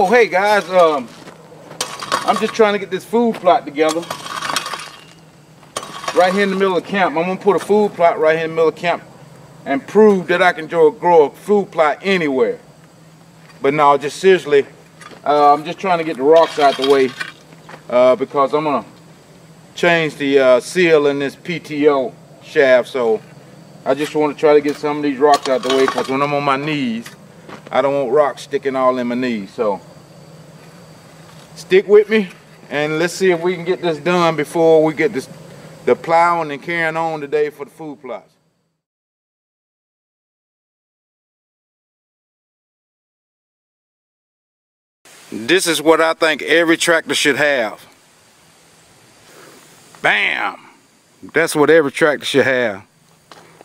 Oh, hey guys, I'm just trying to get this food plot together. Right here in the middle of camp. I'm gonna put a food plot right here in the middle of camp and prove that I can grow a food plot anywhere. But no, just seriously, I'm just trying to get the rocks out the way because I'm gonna change the seal in this PTO shaft. So I just want to try to get some of these rocks out the way, because when I'm on my knees, I don't want rocks sticking all in my knees. So stick with me and let's see if we can get this done before we get the plowing and carrying on today for the food plots. This is what I think every tractor should have. Bam! That's what every tractor should have.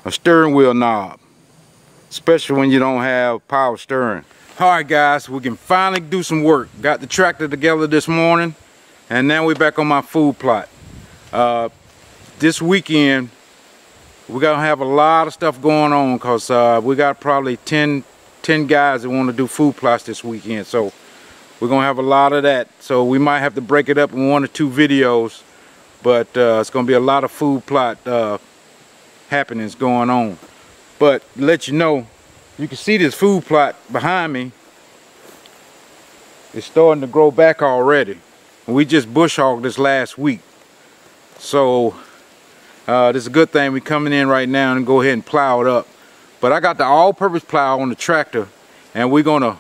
A steering wheel knob. Especially when you don't have power steering. Alright guys, we can finally do some work. Got the tractor together this morning, and now we're back on my food plot. This weekend we're gonna have a lot of stuff going on, because we got probably 10 guys that want to do food plots this weekend. So we're gonna have a lot of that. So we might have to break it up in 1 or 2 videos, but it's gonna be a lot of food plot happenings going on. But to let you know, you can see this food plot behind me. It's starting to grow back already. We just bush hogged this last week. So this is a good thing. We're coming in right now and go ahead and plow it up. But I got the all-purpose plow on the tractor, and we're gonna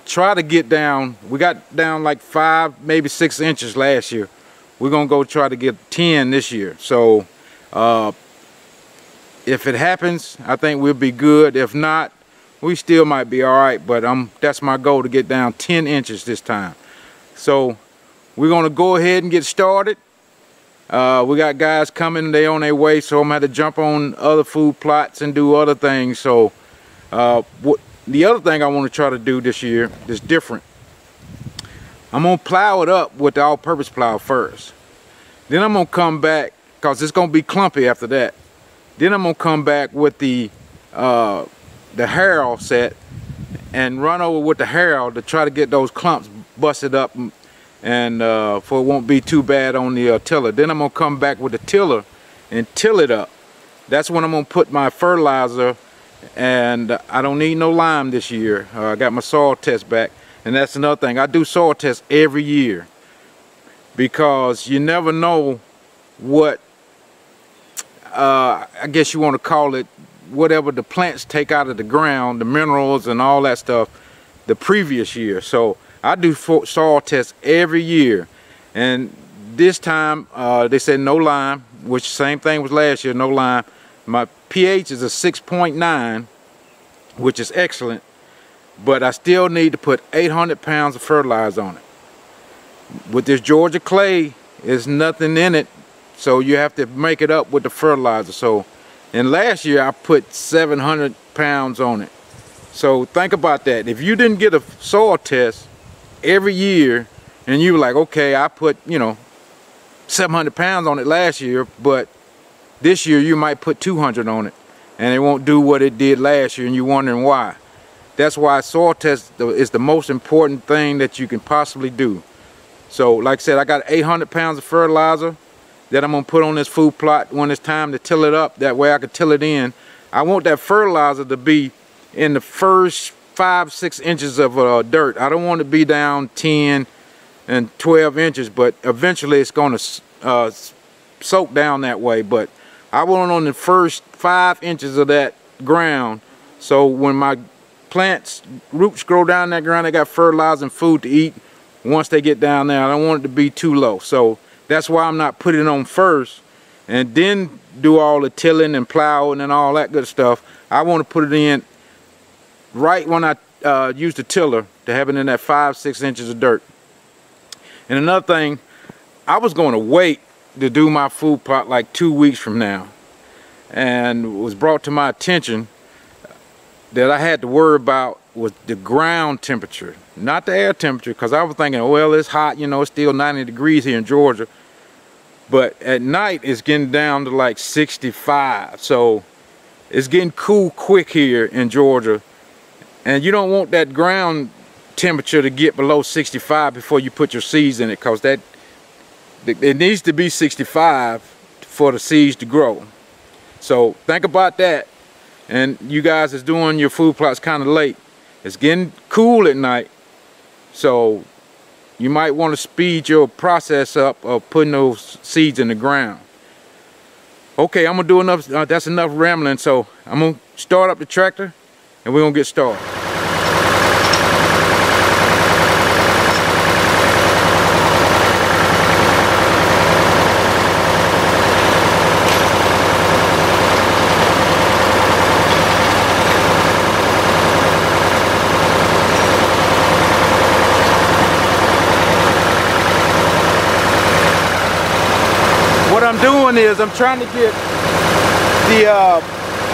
try to get down. We got down like 5, maybe 6 inches last year. We're gonna go try to get 10 this year. So if it happens, I think we'll be good. If not, we still might be all right. But that's my goal, to get down 10 inches this time. So we're gonna go ahead and get started. We got guys coming, they on their way, so I'm gonna have to jump on other food plots and do other things. So the other thing I want to try to do this year is different. I'm gonna plow it up with the all-purpose plow first. Then I'm gonna come back, because it's gonna be clumpy after that. Then I'm gonna come back with the harrow set and run over with the harrow to try to get those clumps busted up, and for it won't be too bad on the tiller. Then I'm gonna come back with the tiller and till it up. That's when I'm gonna put my fertilizer, and I don't need no lime this year. I got my soil test back, and that's another thing. I do soil tests every year, because you never know what I guess you want to call it, whatever the plants take out of the ground, the minerals and all that stuff, the previous year. So I do soil tests every year, and this time they said no lime, which same thing was last year, no lime. My pH is a 6.9, which is excellent, but I still need to put 800 pounds of fertilizer on it. With this Georgia clay, there's nothing in it, so you have to make it up with the fertilizer. So, and last year I put 700 pounds on it. So think about that. If you didn't get a soil test every year, and you were like, okay, I put, 700 pounds on it last year, but this year you might put 200 on it, and it won't do what it did last year, and you're wondering why. That's why soil test is the most important thing that you can possibly do. So like I said, I got 800 pounds of fertilizer that I'm gonna put on this food plot when it's time to till it up. That way I can till it in. I want that fertilizer to be in the first 5-6 inches of dirt. I don't want it to be down 10 and 12 inches, but eventually it's gonna soak down that way. But I want it on the first 5 inches of that ground, so when my plants roots grow down that ground, they got fertilizer and food to eat. Once they get down there, I don't want it to be too low. So that's why I'm not putting it on first and then do all the tilling and plowing and all that good stuff. I want to put it in right when I use the tiller, to have it in that 5-6 inches of dirt. And another thing, I was going to wait to do my food plot like 2 weeks from now, and it was brought to my attention that I had to worry about was the ground temperature, not the air temperature, because I was thinking, well, it's hot, it's still 90 degrees here in Georgia, but at night it's getting down to like 65. So it's getting cool quick here in Georgia, and you don't want that ground temperature to get below 65 before you put your seeds in it, because it needs to be 65 for the seeds to grow. So think about that. And you guys is doing your food plots kind of late. It's getting cool at night, so you might want to speed your process up of putting those seeds in the ground. Okay, I'm gonna do enough. That's enough rambling. So I'm gonna start up the tractor, and we're gonna get started. What I'm doing is I'm trying to get the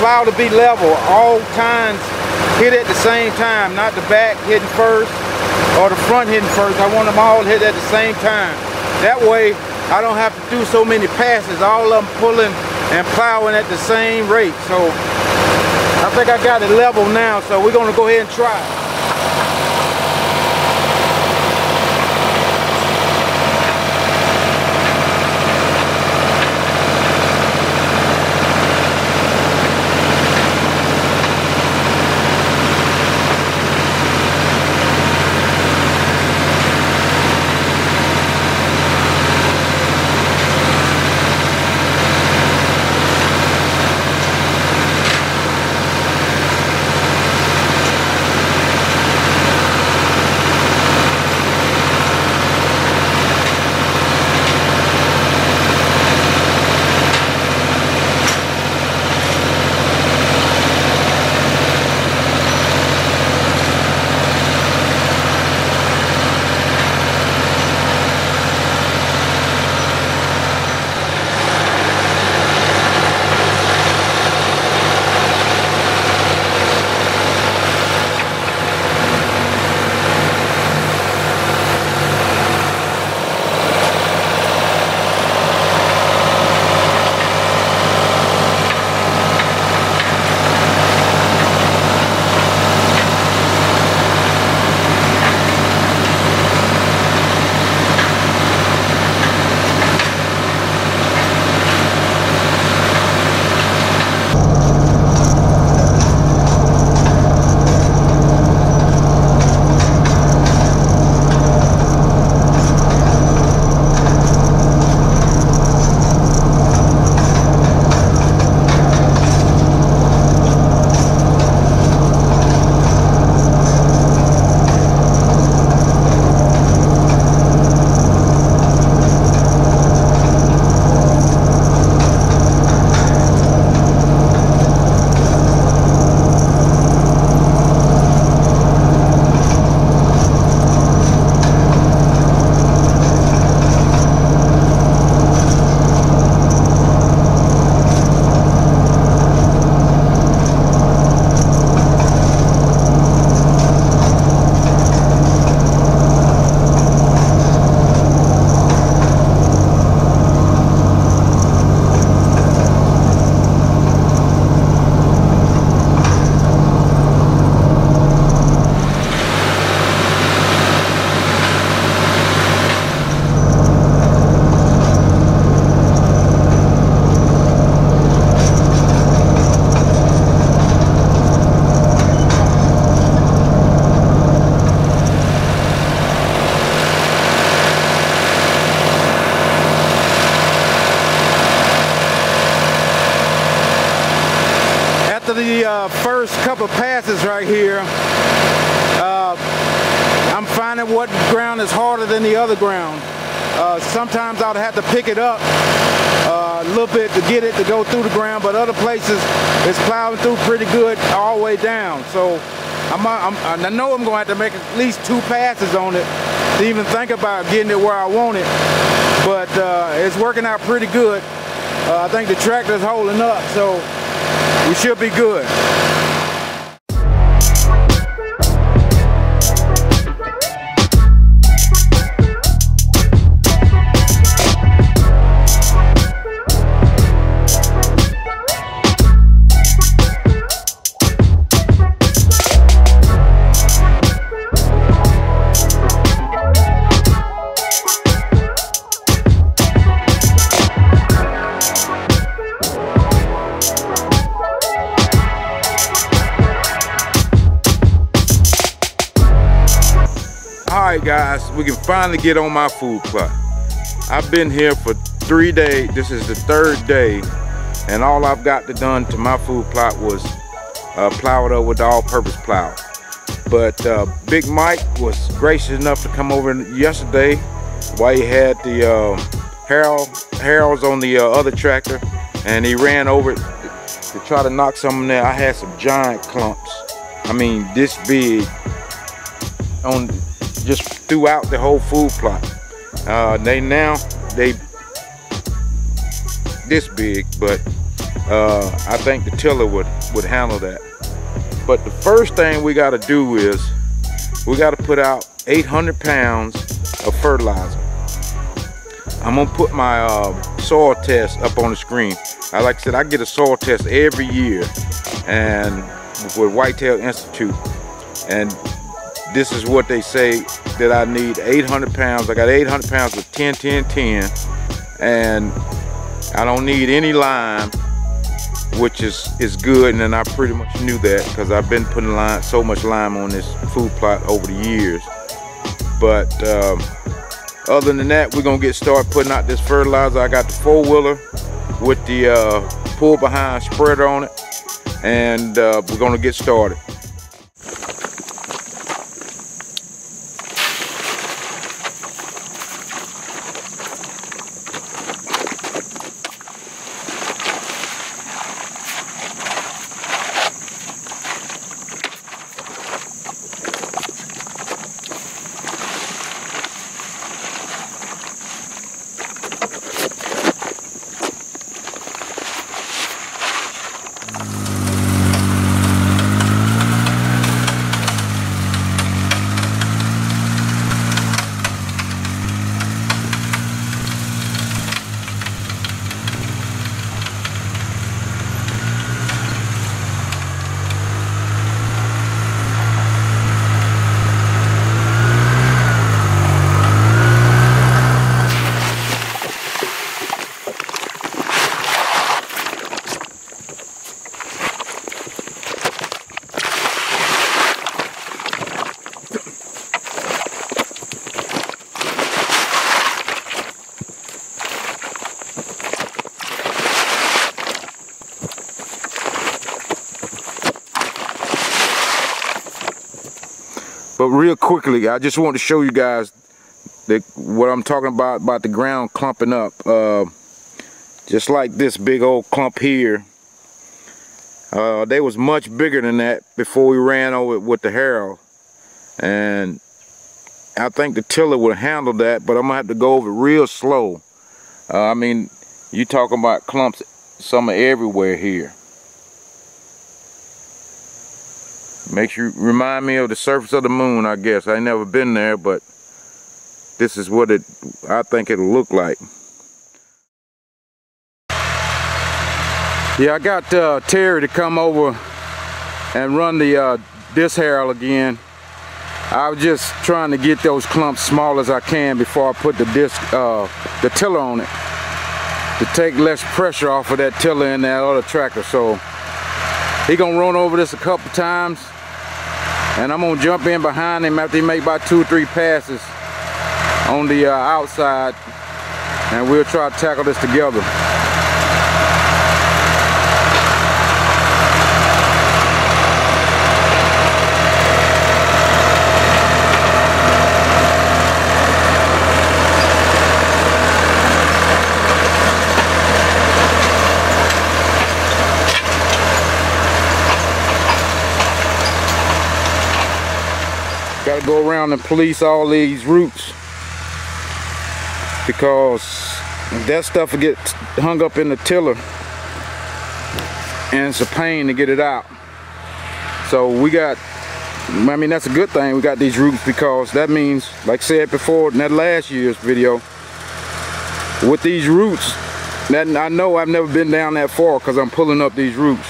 plow to be level. All tines hit at the same time, not the back hitting first or the front hitting first. I want them all hit at the same time. That way I don't have to do so many passes, all of them pulling and plowing at the same rate. So I think I got it level now, so we're going to go ahead and try it. The first couple passes right here, I'm finding what ground is harder than the other ground. Sometimes I'd have to pick it up a little bit to get it to go through the ground, but other places it's plowing through pretty good all the way down. So I know I'm going to have to make at least 2 passes on it to even think about getting it where I want it, but it's working out pretty good. I think the tractor's holding up, so we should be good. guys, we can finally get on my food plot. I've been here for 3 days. This is the 3rd day, and all I've got done to my food plot was plow it up with the all-purpose plow. But Big Mike was gracious enough to come over yesterday while he had the Harolds on the other tractor, and he ran over it to try to knock some in there. I had some giant clumps. I mean, this big on just throughout the whole food plot. They this big, but I think the tiller would handle that. But the first thing we got to do is we got to put out 800 pounds of fertilizer. I'm gonna put my soil test up on the screen. Like I said, I get a soil test every year, and with Whitetail Institute, and this is what they say that I need 800 pounds. I got 800 pounds with 10, 10, 10, and I don't need any lime, which is good, and then I pretty much knew that because I've been putting so much lime on this food plot over the years. But other than that, we're gonna get started putting out this fertilizer. I got the 4-wheeler with the pull behind spreader on it, and we're gonna get started. But real quickly, I just want to show you guys what I'm talking about the ground clumping up. Just like this big old clump here. They was much bigger than that before we ran over it with the harrow. And I think the tiller would handle that, but I'm gonna have to go over it real slow. I mean, you talking about clumps, some are everywhere here. Makes you remind me of the surface of the moon, I guess. I ain't never been there, but this is what I think it'll look like. Yeah, I got Terry to come over and run the disc harrow again. I was just trying to get those clumps small as I can before I put the tiller on it, to take less pressure off of that tiller in that other tractor. So he gonna run over this a couple times, and I'm gonna jump in behind him after he make about 2 or 3 passes on the outside, and we'll try to tackle this together. Got to go around and police all these roots, because that stuff will get hung up in the tiller and it's a pain to get it out. So we got, I mean, that's a good thing we got these roots, because that means, like I said before in that last year's video, with these roots, that I know I've never been down that far because I'm pulling up these roots.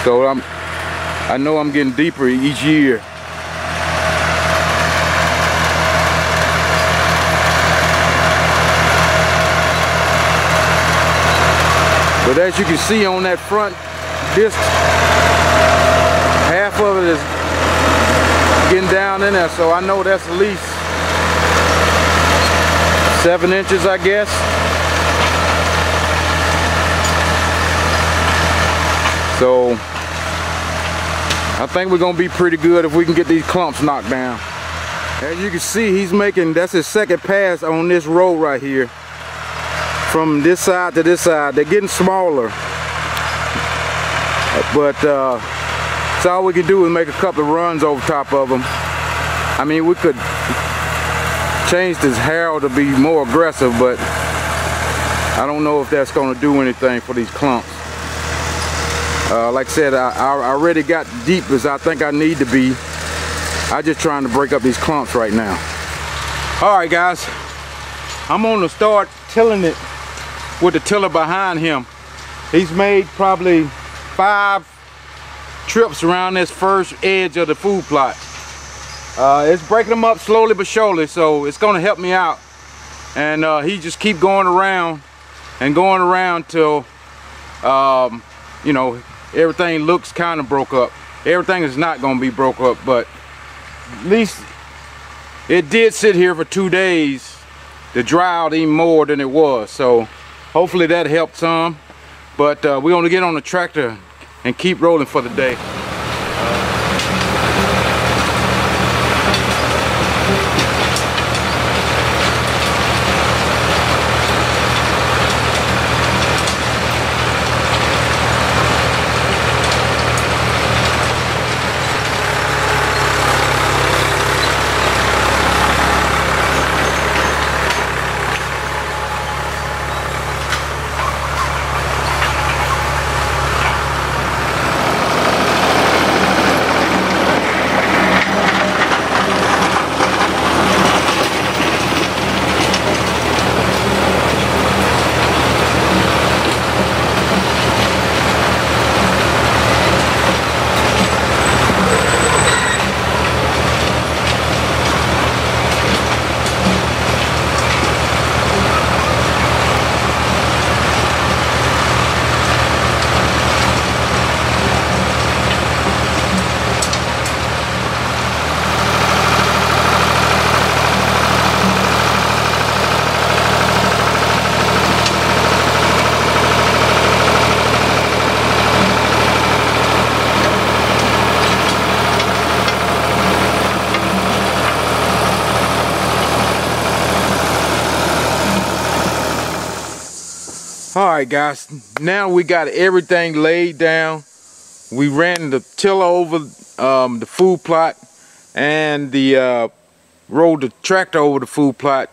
So I know I'm getting deeper each year. But as you can see on that front disc, half of it is getting down in there, so I know that's at least 7 inches, I guess. So I think we're gonna be pretty good if we can get these clumps knocked down. As you can see, he's making, that's his second pass on this row right here. From this side to this side. They're getting smaller. But so all we can do is make a couple of runs over top of them. I mean, we could change this harrow to be more aggressive, but I don't know if that's gonna do anything for these clumps. Like I said, I already got deep as I think I need to be. I'm just trying to break up these clumps right now. All right, guys, I'm gonna start tilling it with the tiller behind him. He's made probably 5 trips around this first edge of the food plot. It's breaking them up slowly but surely, so it's gonna help me out. And he just keep going around and going around till you know, everything looks kind of broke up. Everything is not gonna be broke up, but at least it did sit here for 2 days to dry out even more than it was. So hopefully that helped some. But we're gonna get on the tractor and keep rolling for the day. Alright guys, now we got everything laid down. We ran the tiller over the food plot and the rolled the tractor over the food plot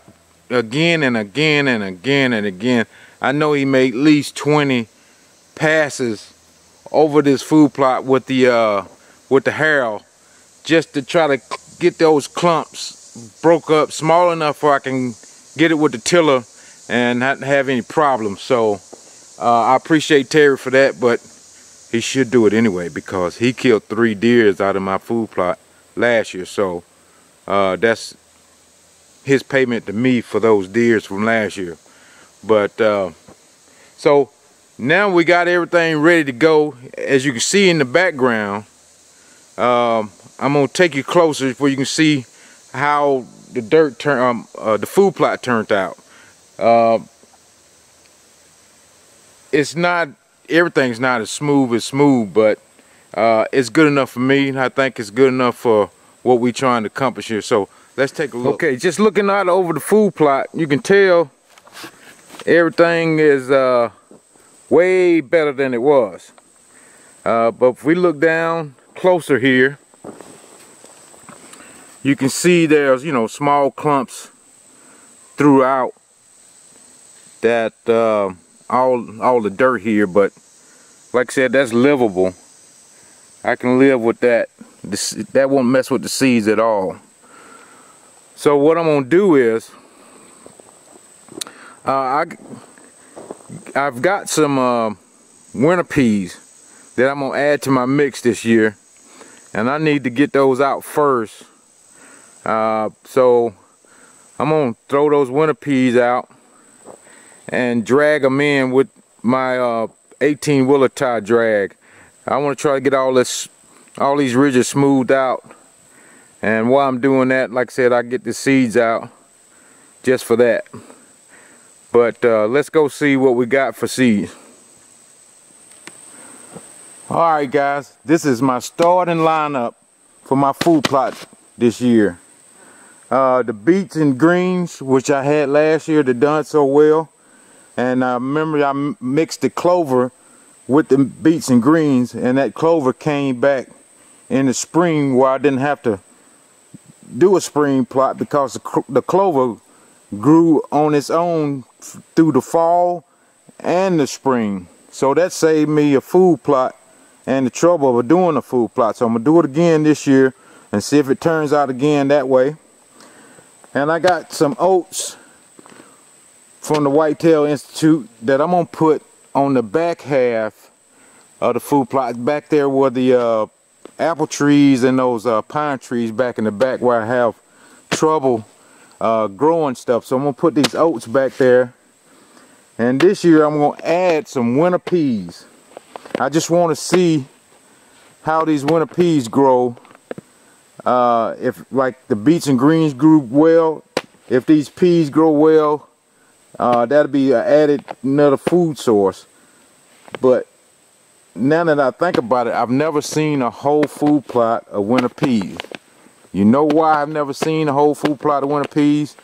again and again and again and again. I know he made at least 20 passes over this food plot with the harrow, just to try to get those clumps broke up small enough where I can get it with the tiller and not have any problems. So I appreciate Terry for that, but he should do it anyway because he killed 3 deers out of my food plot last year. So that's his payment to me for those deers from last year. But so now we got everything ready to go. As you can see in the background, I'm gonna take you closer where you can see how the the food plot turned out. It's not, everything's not as smooth, but it's good enough for me, and I think it's good enough for what we're trying to accomplish here. So let's take a look. Okay, just looking out over the food plot, you can tell everything is way better than it was. But if we look down closer here, you can see there's, you know, small clumps throughout that all the dirt here, but like I said, that's livable. I can live with that. That won't mess with the seeds at all. So what I'm gonna do is I've got some winter peas that I'm gonna add to my mix this year, and I need to get those out first. So I'm gonna throw those winter peas out and drag them in with my 18-wheeler tie drag. I want to try to get all these ridges smoothed out, and while I'm doing that, like I said, I get the seeds out just for that. But let's go see what we got for seeds. Alright guys, this is my starting lineup for my food plot this year. The beets and greens, which I had last year, that done so well. And remember I mixed the clover with the beets and greens, and that clover came back in the spring where I didn't have to do a spring plot because the clover grew on its own through the fall and the spring. So that saved me a food plot and the trouble of doing a food plot. So I'm gonna do it again this year and see if it turns out again that way. And I got some oats from the Whitetail Institute that I'm gonna put on the back half of the food plot, back there where the apple trees and those pine trees back in the back where I have trouble growing stuff. So I'm gonna put these oats back there, and this year I'm gonna add some winter peas. I just want to see how these winter peas grow. If like the beets and greens grew well, if these peas grow well, that'll be an added another food source. But now that I think about it, I've never seen a whole food plot of winter peas. You know why I've never seen a whole food plot of winter peas?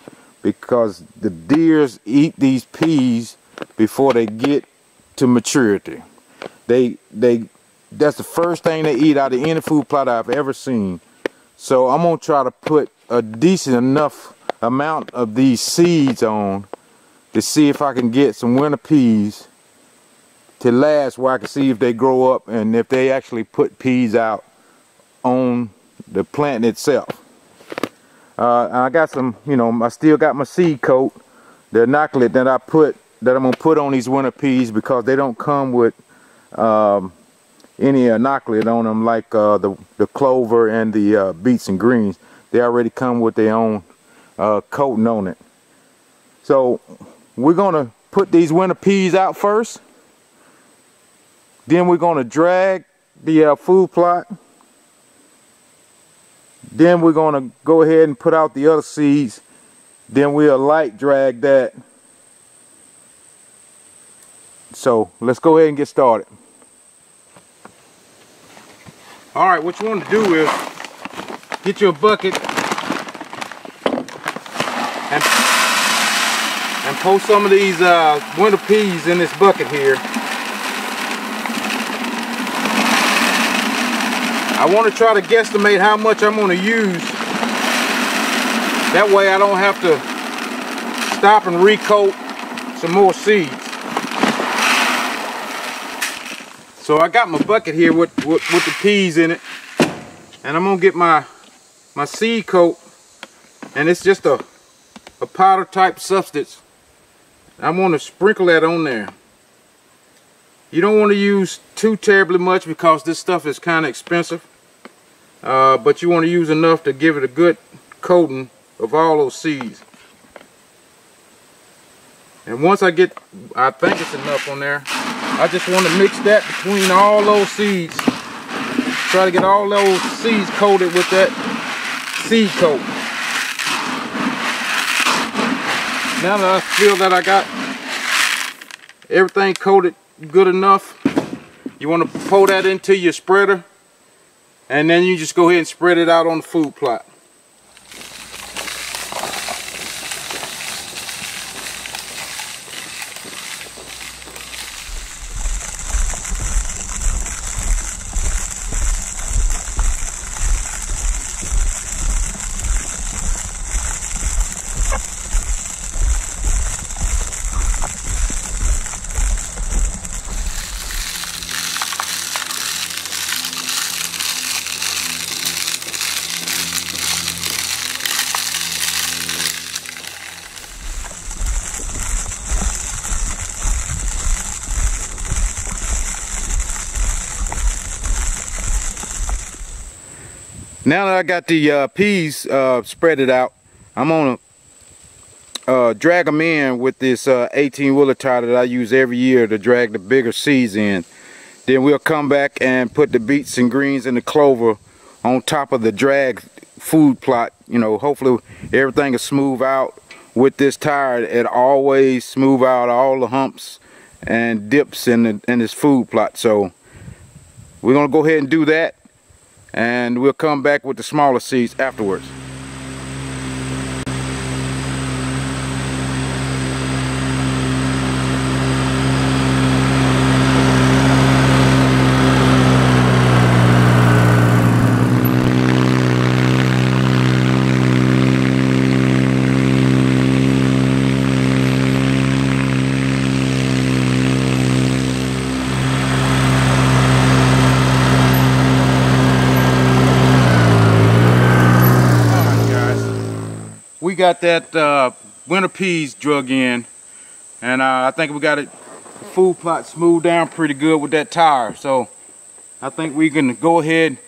Because the deers eat these peas before they get to maturity. That's the first thing they eat out of any food plot I've ever seen. So I'm gonna try to put a decent enough amount of these seeds on to see if I can get some winter peas to last, where I can see if they grow up and if they actually put peas out on the plant itself. I got some, you know, I still got my seed coat, the inoculant that I'm gonna put on these winter peas, because they don't come with any inoculant on them like the clover and the beets and greens. They already come with their own coating on it. So we're gonna put these winter peas out first. Then we're gonna drag the food plot. Then we're gonna go ahead and put out the other seeds. Then we'll light drag that. So let's go ahead and get started. Alright, what you want to do is get your bucket and post some of these winter peas in this bucket here. I want to try to guesstimate how much I'm going to use. That way I don't have to stop and recoat some more seeds. So I got my bucket here with the peas in it, and I'm gonna get my seed coat, and it's just a powder type substance. I want to sprinkle that on there. You don't want to use too terribly much because this stuff is kind of expensive, but you want to use enough to give it a good coating of all those seeds. And once I think it's enough on there, I just want to mix that between all those seeds. Try to get all those seeds coated with that seed coat. Now that I feel that I got everything coated good enough, you want to pour that into your spreader, and then you just go ahead and spread it out on the food plot. Now that I got the peas spreaded out, I'm gonna drag them in with this 18-wheeler tire that I use every year to drag the bigger seeds in. Then we'll come back and put the beets and greens and the clover on top of the drag food plot. You know, hopefully everything is smooth out with this tire, it always smooth out all the humps and dips in this food plot. So we're gonna go ahead and do that, and we'll come back with the smaller seeds afterwards. We got that winter peas drug in, and I think we got it food plot smoothed down pretty good with that tire. So I think we can go ahead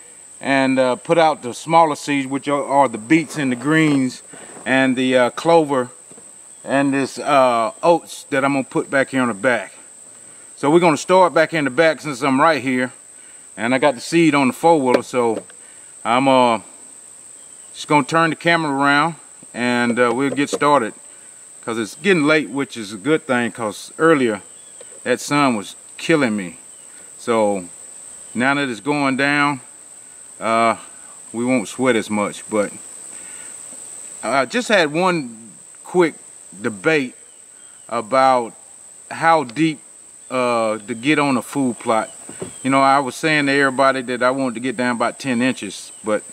and put out the smaller seeds, which are the beets and the greens and the clover and this oats that I'm gonna put back here on the back. So we're gonna store it back in the back since I'm right here, and I got the seed on the four-wheeler. So I'm just gonna turn the camera around, and we'll get started, because it's getting late, which is a good thing, because earlier that sun was killing me. So now that it's going down, we won't sweat as much. But I just had one quick debate about how deep to get on a food plot. You know, I was saying to everybody that I wanted to get down about 10 inches, but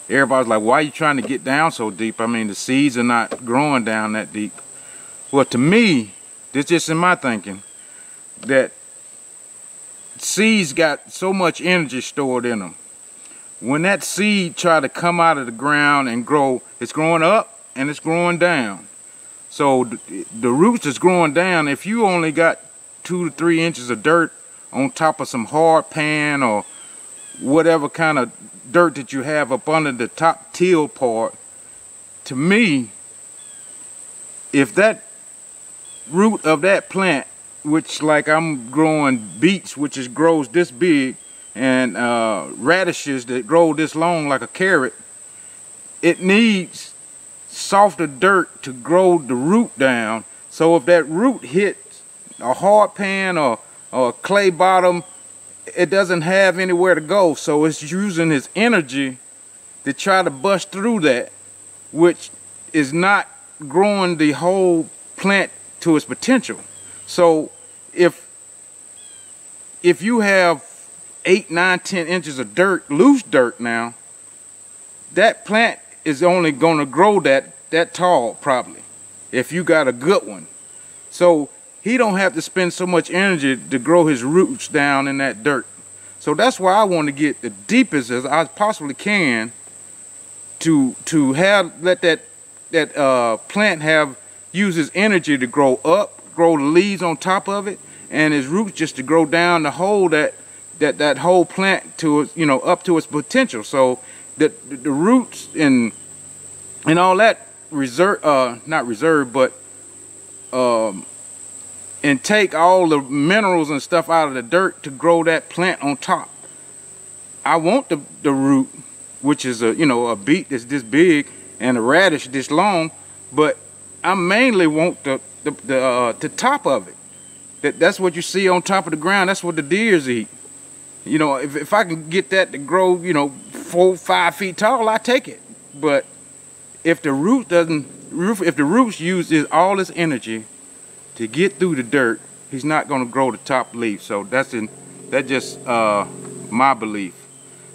everybody's like, why are you trying to get down so deep? I mean, the seeds are not growing down that deep. Well, to me, this just in my thinking, that seeds got so much energy stored in them. When that seed try to come out of the ground and grow, it's growing up and it's growing down. So the roots is growing down. If you only got 2 to 3 inches of dirt on top of some hard pan or whatever kind of dirt that you have up under the top till part, to me, if that root of that plant, which like I'm growing beets, which grows this big, and radishes that grow this long like a carrot, it needs softer dirt to grow the root down. So if that root hits a hard pan or a clay bottom, it doesn't have anywhere to go, so it's using its energy to try to bust through that, which is not growing the whole plant to its potential. So if you have 8, 9, 10 inches of dirt, loose dirt now, that plant is only going to grow that tall probably, if you got a good one. So he don't have to spend so much energy to grow his roots down in that dirt. So that's why I want to get the deepest as I possibly can to let that plant use his energy to grow up, grow the leaves on top of it, and his roots just to grow down to hold that whole plant to, you know, up to its potential. So that the roots and all that not reserve, but and take all the minerals and stuff out of the dirt to grow that plant on top. I want the root, which is a beet that's this big and a radish this long, but I mainly want the top of it. That's what you see on top of the ground. That's what the deers eat. You know, if I can get that to grow, 4, 5 feet tall, I take it. But if the roots uses all its energy to get through the dirt, he's not going to grow the top leaf. So that's just my belief.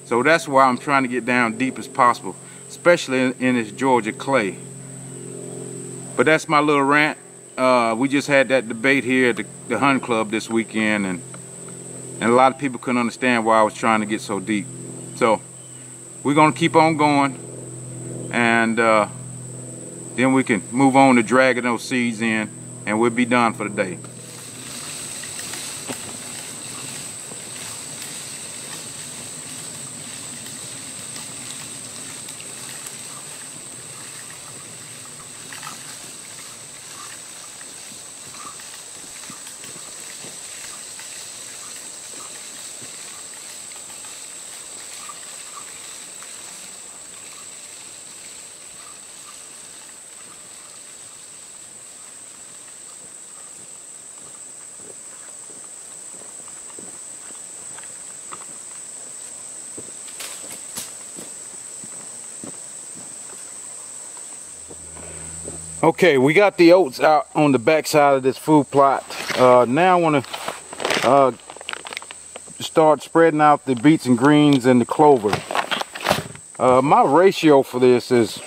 So that's why I'm trying to get down deep as possible, especially in this Georgia clay. But that's my little rant. We just had that debate here at the Hunt Club this weekend, and a lot of people couldn't understand why I was trying to get so deep. So we're going to keep on going, and then we can move on to dragging those seeds in, and we'll be done for the day. Okay, we got the oats out on the back side of this food plot. Now I want to start spreading out the beets and greens and the clover. My ratio for this is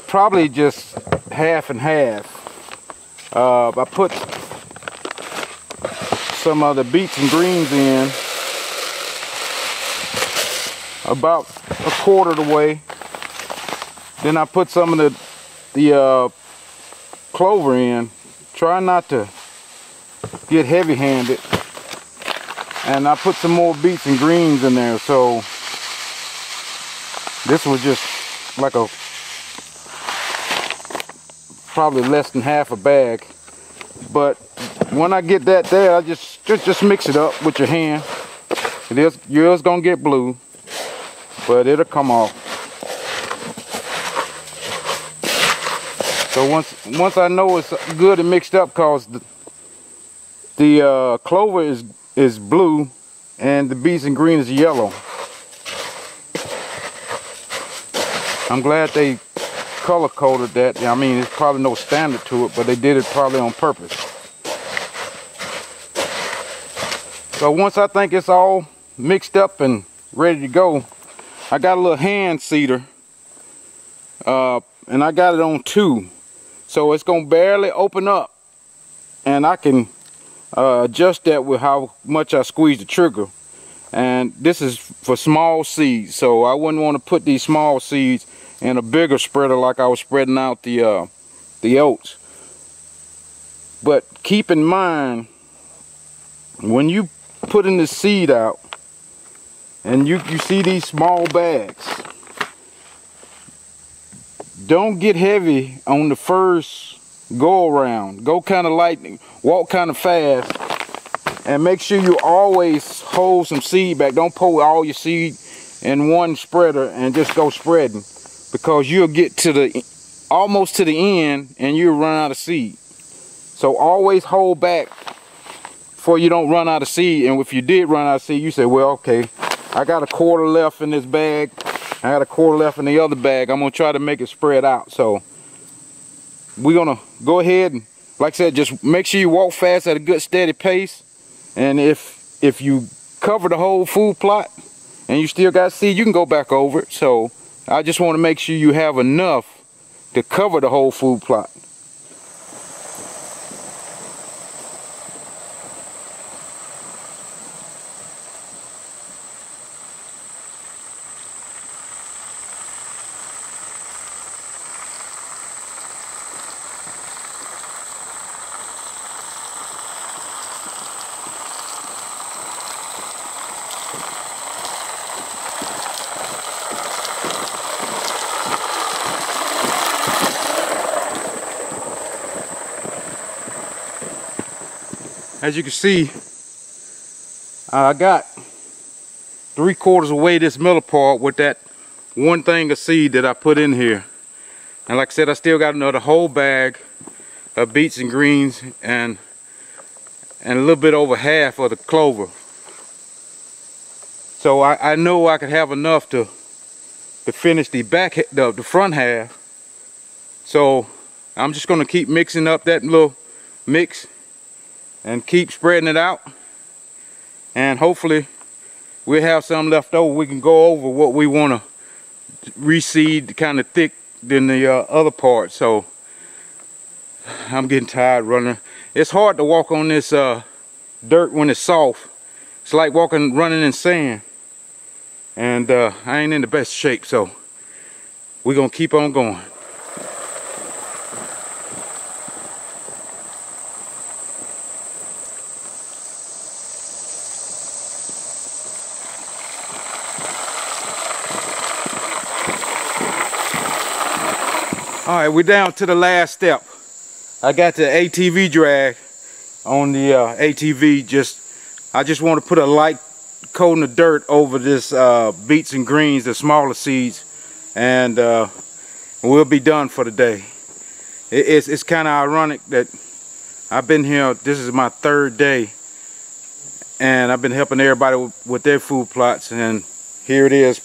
probably just half and half. I put some of the beets and greens in about a quarter of the way. Then I put some of the clover in. Try not to get heavy-handed. And I put some more beets and greens in there. So this was just like a probably less than half a bag. But when I get that there, I just mix it up with your hand. Yours gonna get blue, but it'll come off. So once I know it's good and mixed up, cause the clover is blue and the beets and green is yellow. I'm glad they color coded that. I mean, there's probably no standard to it, but they did it probably on purpose. So once I think it's all mixed up and ready to go, I got a little hand seeder, and I got it on 2. So it's gonna barely open up, and I can adjust that with how much I squeeze the trigger. And this is for small seeds, so I wouldn't want to put these small seeds in a bigger spreader like I was spreading out the oats. But keep in mind, when you putting the seed out and you see these small bags, don't get heavy on the first go around. Go kind of light, walk kind of fast, and make sure you always hold some seed back. Don't pour all your seed in one spreader and just go spreading, because you'll get to almost to the end and you'll run out of seed. So always hold back before you don't run out of seed. And if you did run out of seed, you say, well, okay, I got a quarter left in this bag, I got a quarter left in the other bag. I'm gonna try to make it spread out. So we're gonna go ahead and, like I said, just make sure you walk fast at a good steady pace. And if you cover the whole food plot and you still got seed, you can go back over it. So I just want to make sure you have enough to cover the whole food plot. As you can see, I got 3/4 away this middle part with that one thing of seed that I put in here. And like I said, I still got another whole bag of beets and greens and a little bit over half of the clover. So I know I could have enough to finish the front half. So I'm just gonna keep mixing up that little mix and keep spreading it out, and hopefully we'll have some left over. We can go over what we want to reseed kind of thick than the other part. So I'm getting tired running. It's hard to walk on this dirt when it's soft. It's like running in sand, and I ain't in the best shape, so we're gonna keep on going. All right, we're down to the last step. I got the ATV drag on the ATV. I just want to put a light coating of dirt over this beets and greens, the smaller seeds, and we'll be done for the day. It's kind of ironic that I've been here, this is my 3rd day, and I've been helping everybody with their food plots, and here it is,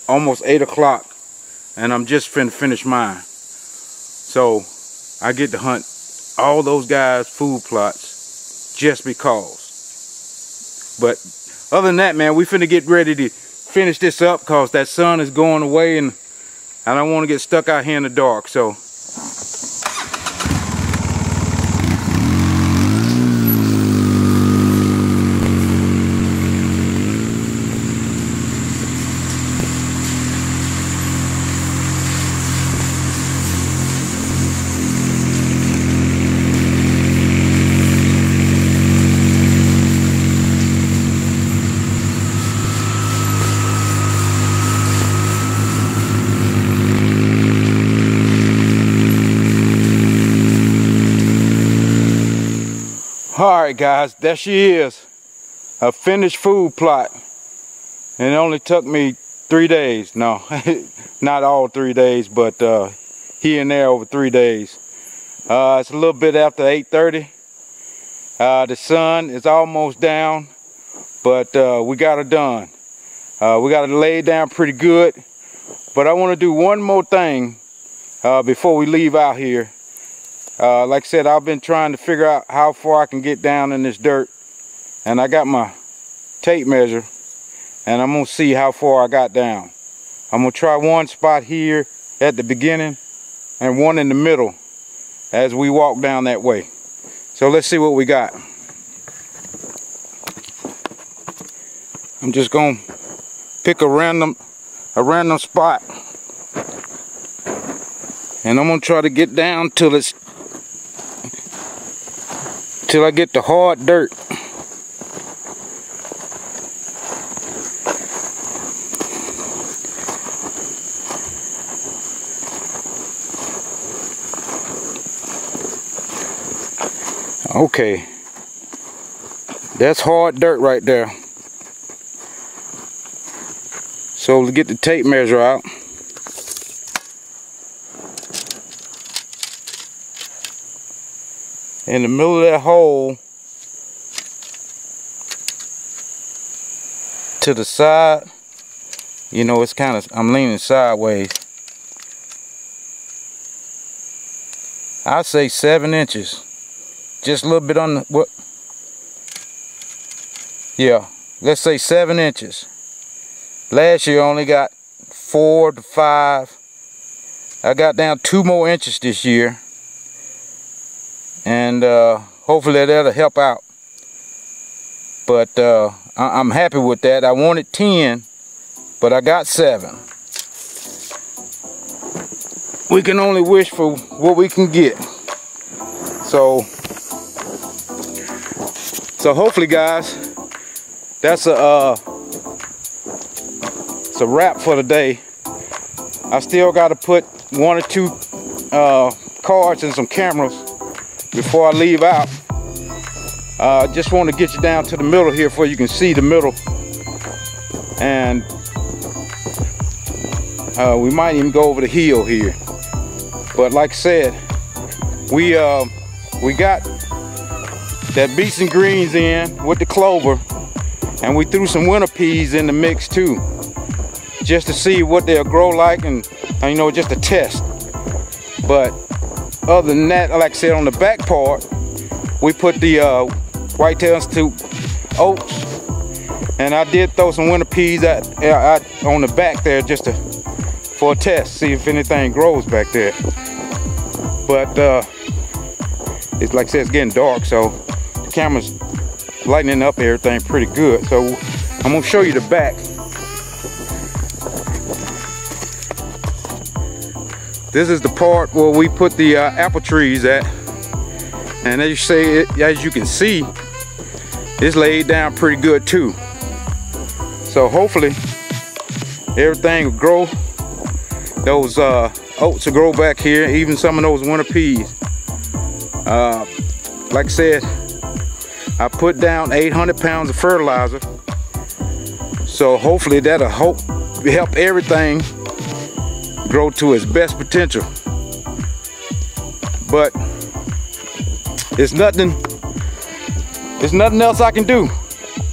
almost 8 o'clock. and I'm just finna finish mine. So I get to hunt all those guys' food plots just because. But other than that, man, we finna get ready to finish this up because that sun is going away and I don't want to get stuck out here in the dark. So alright guys, there she is, a finished food plot, and it only took me 3 days. No, not all 3 days, but here and there over 3 days. It's a little bit after 8:30. The sun is almost down, but we got it done. We got it laid down pretty good, but I want to do one more thing before we leave out here. Like I said, I've been trying to figure out how far I can get down in this dirt, and I got my tape measure, and I'm gonna see how far I got down. I'm gonna try one spot here at the beginning and one in the middle as we walk down that way. So let's see what we got. I'm just gonna pick a random spot, and I'm gonna try to get down till I get the hard dirt. Okay, that's hard dirt right there. So to get the tape measure out, in the middle of that hole to the side, you know, it's kind of, I'm leaning sideways. I say 7 inches, just a little bit on the, what? Yeah, let's say 7 inches. Last year I only got 4 to 5. I got down 2 more inches this year. And hopefully that'll help out. But I'm happy with that. I wanted 10, but I got 7. We can only wish for what we can get. So hopefully, guys, that's it's a wrap for the day. I still got to put 1 or 2 cards and some cameras before I leave out. Just want to get you down to the middle here so you can see the middle, and we might even go over the hill here. But like I said, we got that beets and greens in with the clover, and we threw some winter peas in the mix too, just to see what they'll grow like, and you know, just a test. But other than that, like I said, on the back part, we put the Whitetail Institute oats, and I did throw some winter peas out on the back there just for a test, see if anything grows back there. But it's like I said, it's getting dark, so the camera's lightening up everything pretty good. So I'm gonna show you the back. This is the part where we put the apple trees at, and as you can see, it's laid down pretty good too. So hopefully everything will grow. Those oats will grow back here, even some of those winter peas. Like I said, I put down 800 pounds of fertilizer, so hopefully that'll help everything grow to its best potential. But it's nothing else I can do.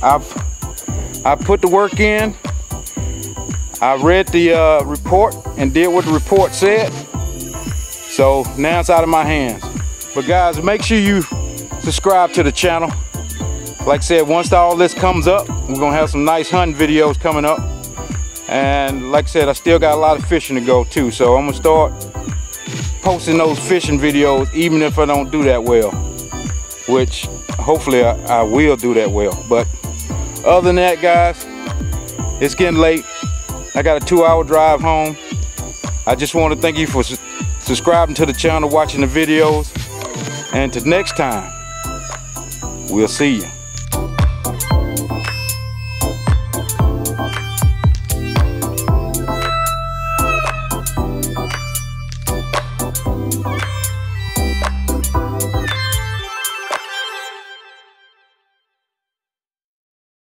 I put the work in. I read the report and did what the report said. So now it's out of my hands. But guys, make sure you subscribe to the channel. Like I said, once all this comes up, we're gonna have some nice hunting videos coming up. And like I said, I still got a lot of fishing to go too. So I'm gonna start posting those fishing videos even if I don't do that well. Which hopefully I will do that well. But other than that, guys, it's getting late. I got a 2-hour drive home. I just want to thank you for subscribing to the channel, watching the videos. And till next time, we'll see you.